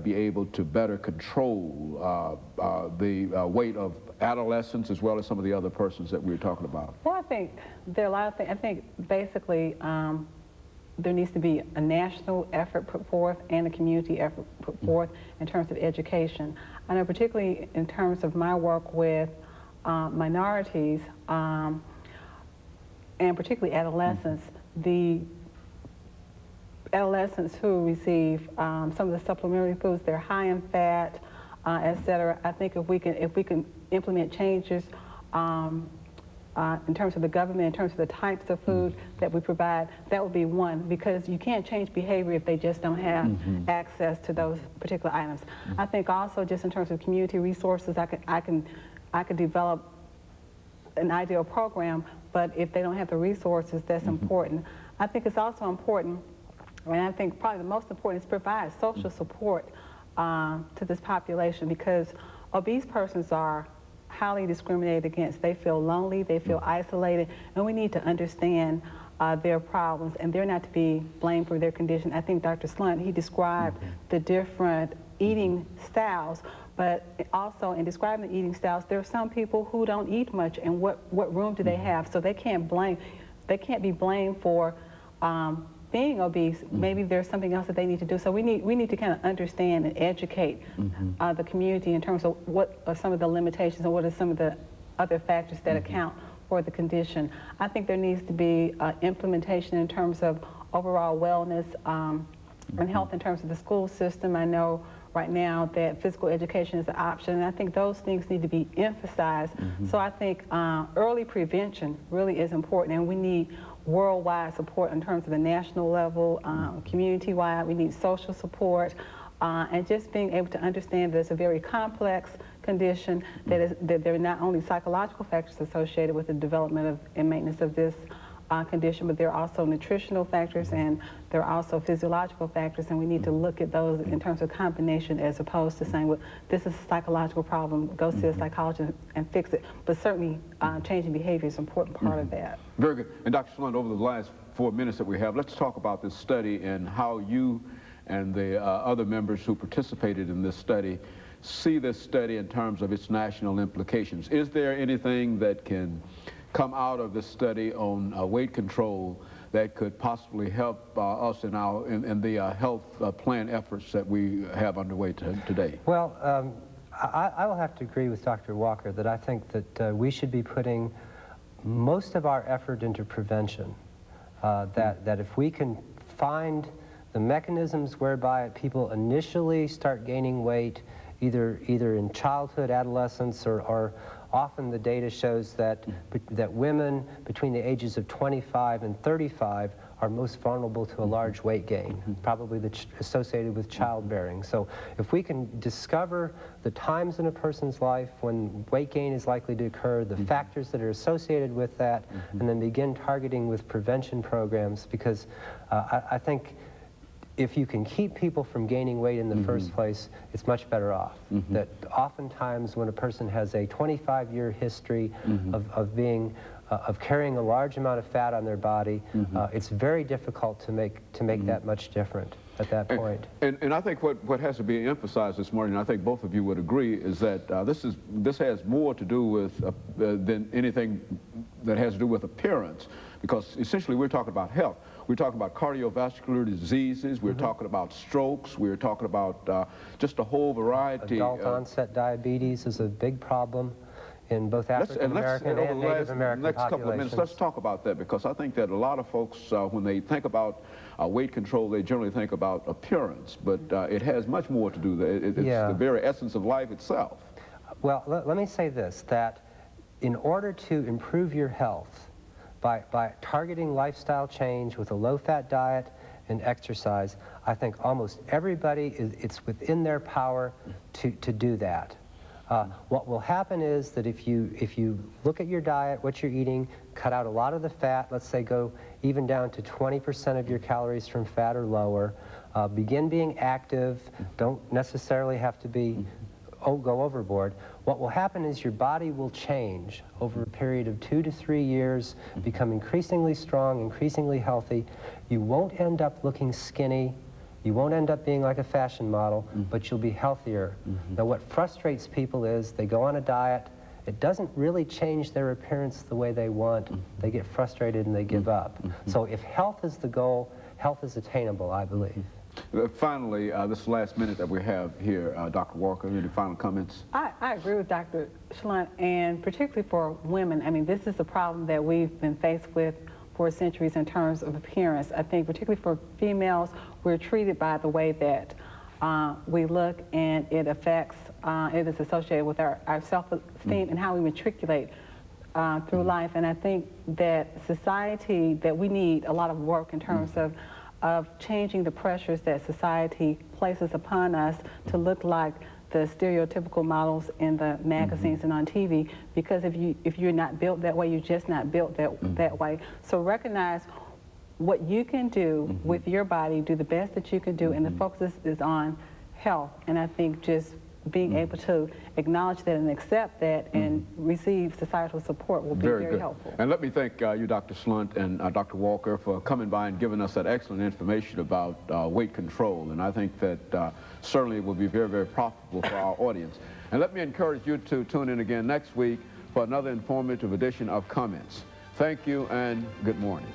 be able to better control the weight of adolescents as well as some of the other persons that we were talking about? Well, I think there are a lot of things. I think basically there needs to be a national effort put forth and a community effort put forth in terms of education. I know particularly in terms of my work with minorities and particularly adolescents, the adolescents who receive some of the supplementary foods, they're high in fat, etc. I think if we can implement changes in terms of the government, in terms of the types of food that we provide, that would be one, because you can't change behavior if they just don't have access to those particular items. I think also just in terms of community resources, I could develop an ideal program, but if they don't have the resources, that's important. I think it's also important, and I think probably the most important, is provide social support to this population, because obese persons are highly discriminated against. They feel lonely, they feel isolated, and we need to understand their problems, and they're not to be blamed for their condition. I think Dr. Schlunt, he described the different eating styles, but also in describing the eating styles, there are some people who don't eat much, and what room do they have? So they can't be blamed for being obese. Maybe there's something else that they need to do. So we need to kind of understand and educate the community in terms of what are some of the limitations and what are some of the other factors that account for the condition. I think there needs to be implementation in terms of overall wellness and health in terms of the school system. I know right now that physical education is an option, and I think those things need to be emphasized. So I think early prevention really is important, and we need worldwide support in terms of the national level, community-wide. We need social support, and just being able to understand that it's a very complex condition, that there are not only psychological factors associated with the development of and maintenance of this condition, but there are also nutritional factors and there are also physiological factors, and we need to look at those in terms of combination as opposed to saying, well, this is a psychological problem, go see a psychologist and fix it. But certainly changing behavior is an important part of that. Very good. And Dr. Schlunt, over the last 4 minutes that we have, let's talk about this study and how you and the other members who participated in this study see this study in terms of its national implications. Is there anything that can come out of this study on weight control that could possibly help us in the health plan efforts that we have underway today? Well, I will have to agree with Dr. Walker that I think that we should be putting most of our effort into prevention. That if we can find the mechanisms whereby people initially start gaining weight, either in childhood, adolescence, or often the data shows that women between the ages of 25 and 35 are most vulnerable to a large weight gain, probably associated with childbearing. So if we can discover the times in a person's life when weight gain is likely to occur, the factors that are associated with that, and then begin targeting with prevention programs, because I think if you can keep people from gaining weight in the first place, it's much better off. That oftentimes when a person has a 25-year history of carrying a large amount of fat on their body, it's very difficult to make that much different at that point. And I think what has to be emphasized this morning, and I think both of you would agree, is that this has more to do with than anything that has to do with appearance, because essentially we're talking about health. We're talking about cardiovascular diseases, we're talking about strokes, we're talking about just a whole variety. Adult onset diabetes is a big problem in both African American and Native American next couple of minutes, let's talk about that, because I think that a lot of folks, when they think about weight control, they generally think about appearance, but it has much more to do with it. It's the very essence of life itself. Well, let me say this, that in order to improve your health, by targeting lifestyle change with a low-fat diet and exercise, I think almost everybody, it's within their power to do that. What will happen is that if you look at your diet, what you're eating, cut out a lot of the fat, let's say go even down to 20% of your calories from fat or lower, begin being active, don't necessarily have to go overboard. What will happen is your body will change over a period of 2 to 3 years, become increasingly strong, increasingly healthy. You won't end up looking skinny. You won't end up being like a fashion model, but you'll be healthier. Now, what frustrates people is they go on a diet, it doesn't really change their appearance the way they want. They get frustrated and they give up. So if health is the goal, health is attainable, I believe. Finally, this last minute that we have here, Dr. Walker, any final comments? I agree with Dr. DSchlundt, and particularly for women. I mean, this is a problem that we've been faced with for centuries in terms of appearance. I think particularly for females, we're treated by the way that we look, and it affects, it is associated with our self-esteem and how we matriculate through life. And I think that society, that we need a lot of work in terms of changing the pressures that society places upon us to look like the stereotypical models in the magazines and on TV, because if you're not built that way, you're just not built that way. So recognize what you can do with your body, do the best that you can do, and the focus is on health. And I think just being able to acknowledge that and accept that and receive societal support will be very helpful. And let me thank you, Dr. DSchlundt and Dr. Walker, for coming by and giving us that excellent information about weight control. And I think that certainly it will be very, very profitable for our audience. And let me encourage you to tune in again next week for another informative edition of Comments. Thank you and good morning.